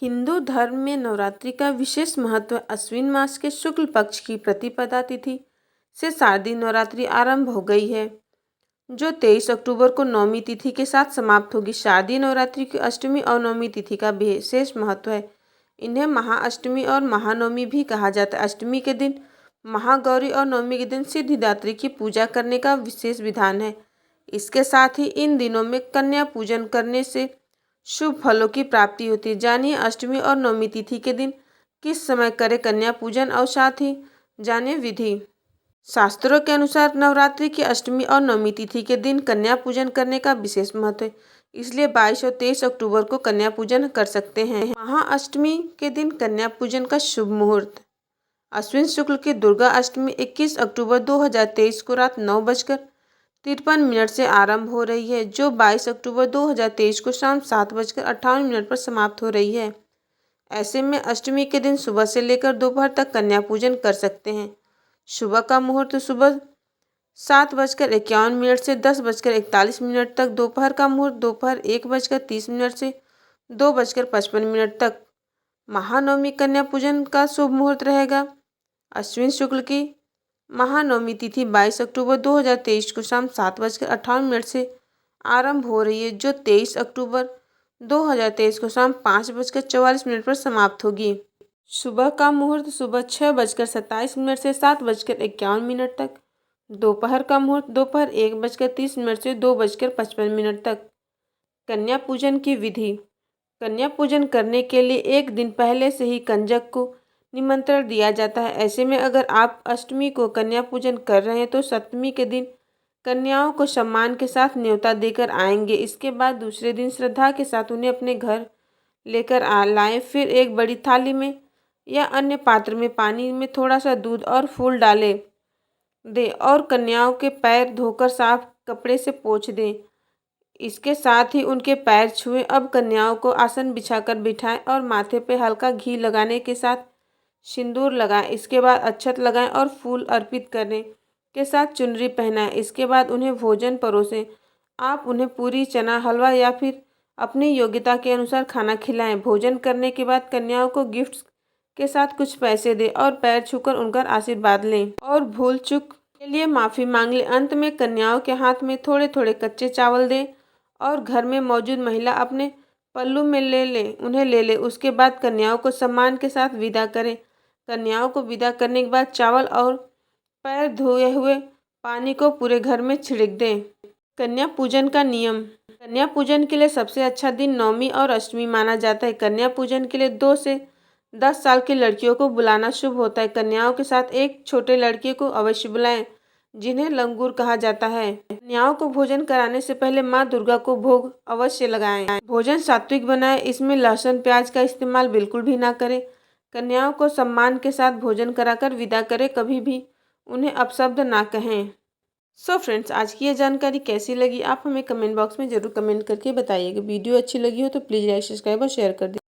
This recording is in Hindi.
हिंदू धर्म में नवरात्रि का विशेष महत्व अश्विन मास के शुक्ल पक्ष की प्रतिपदा तिथि से शारदीय नवरात्रि आरंभ हो गई है, जो 23 अक्टूबर को नवमी तिथि के साथ समाप्त होगी। शारदीय नवरात्रि की अष्टमी और नवमी तिथि का विशेष महत्व है। इन्हें महाअष्टमी और महानवमी भी कहा जाता है। अष्टमी के दिन महागौरी और नवमी के दिन सिद्धिदात्री की पूजा करने का विशेष विधान है। इसके साथ ही इन दिनों में कन्या पूजन करने से शुभ फलों की प्राप्ति होती है। जानिए अष्टमी और नवमी तिथि के दिन किस समय करें कन्या पूजन और साथ ही जानिए विधि। शास्त्रों के अनुसार नवरात्रि की अष्टमी और नवमी तिथि के दिन कन्या पूजन करने का विशेष महत्व है, इसलिए 22 और 23 अक्टूबर को कन्या पूजन कर सकते हैं। महाअष्टमी के दिन कन्या पूजन का शुभ मुहूर्त। अश्विन शुक्ल की दुर्गा अष्टमी 21 अक्टूबर 2023 को रात 9:53 से आरंभ हो रही है, जो 22 अक्टूबर 2023 को शाम 7:58 पर समाप्त हो रही है। ऐसे में अष्टमी के दिन सुबह से लेकर दोपहर तक कन्या पूजन कर सकते हैं। सुबह का मुहूर्त सुबह 7:51 से 10:41 तक, दोपहर का मुहूर्त दोपहर 1:30 से 2:55 तक। महानवमी कन्या पूजन का शुभ मुहूर्त रहेगा। अश्विन शुक्ल की महानवमी तिथि 22 अक्टूबर 2023 को शाम 7:58 से आरंभ हो रही है, जो 23 अक्टूबर 2023 को शाम 5:44 पर समाप्त होगी। सुबह का मुहूर्त सुबह 6:27 से 7:51 तक, दोपहर का मुहूर्त दोपहर 1:30 से 2:55 तक। कन्या पूजन की विधि। कन्या पूजन करने के लिए एक दिन पहले से ही कंजक को निमंत्रण दिया जाता है। ऐसे में अगर आप अष्टमी को कन्या पूजन कर रहे हैं तो सप्तमी के दिन कन्याओं को सम्मान के साथ न्योता देकर आएंगे। इसके बाद दूसरे दिन श्रद्धा के साथ उन्हें अपने घर लेकर लाएं। फिर एक बड़ी थाली में या अन्य पात्र में पानी में थोड़ा सा दूध और फूल डालें दें और कन्याओं के पैर धोकर साफ कपड़े से पोंछ दें। इसके साथ ही उनके पैर छुएं। अब कन्याओं को आसन बिछाकर बिठाएं और माथे पे हल्का घी लगाने के साथ सिंदूर लगाएं। इसके बाद अक्षत लगाएं और फूल अर्पित करने के साथ चुनरी पहनाएं। इसके बाद उन्हें भोजन परोसें। आप उन्हें पूरी, चना, हलवा या फिर अपनी योग्यता के अनुसार खाना खिलाएं। भोजन करने के बाद कन्याओं को गिफ्ट्स के साथ कुछ पैसे दें और पैर छूकर उनका आशीर्वाद लें और भूल चूक के लिए माफ़ी मांग लें। अंत में कन्याओं के हाथ में थोड़े थोड़े कच्चे चावल दें और घर में मौजूद महिला अपने पल्लू में उन्हें ले ले। उसके बाद कन्याओं को सम्मान के साथ विदा करें। कन्याओं को विदा करने के बाद चावल और पैर धोए हुए पानी को पूरे घर में छिड़क दें। कन्या पूजन का नियम। कन्या पूजन के लिए सबसे अच्छा दिन नवमी और अष्टमी माना जाता है। कन्या पूजन के लिए 2 से 10 साल की लड़कियों को बुलाना शुभ होता है। कन्याओं के साथ एक छोटे लड़के को अवश्य बुलाएं, जिन्हें लंगूर कहा जाता है। कन्याओं को भोजन कराने से पहले माँ दुर्गा को भोग अवश्य लगाएं। भोजन सात्विक बनाएं, इसमें लहसुन प्याज का इस्तेमाल बिल्कुल भी ना करें। कन्याओं को सम्मान के साथ भोजन कराकर विदा करें, कभी भी उन्हें अपशब्द ना कहें। सो फ्रेंड्स, आज की ये जानकारी कैसी लगी आप हमें कमेंट बॉक्स में ज़रूर कमेंट करके बताइएगा। वीडियो अच्छी लगी हो तो प्लीज़ लाइक, सब्सक्राइब और शेयर कर दें।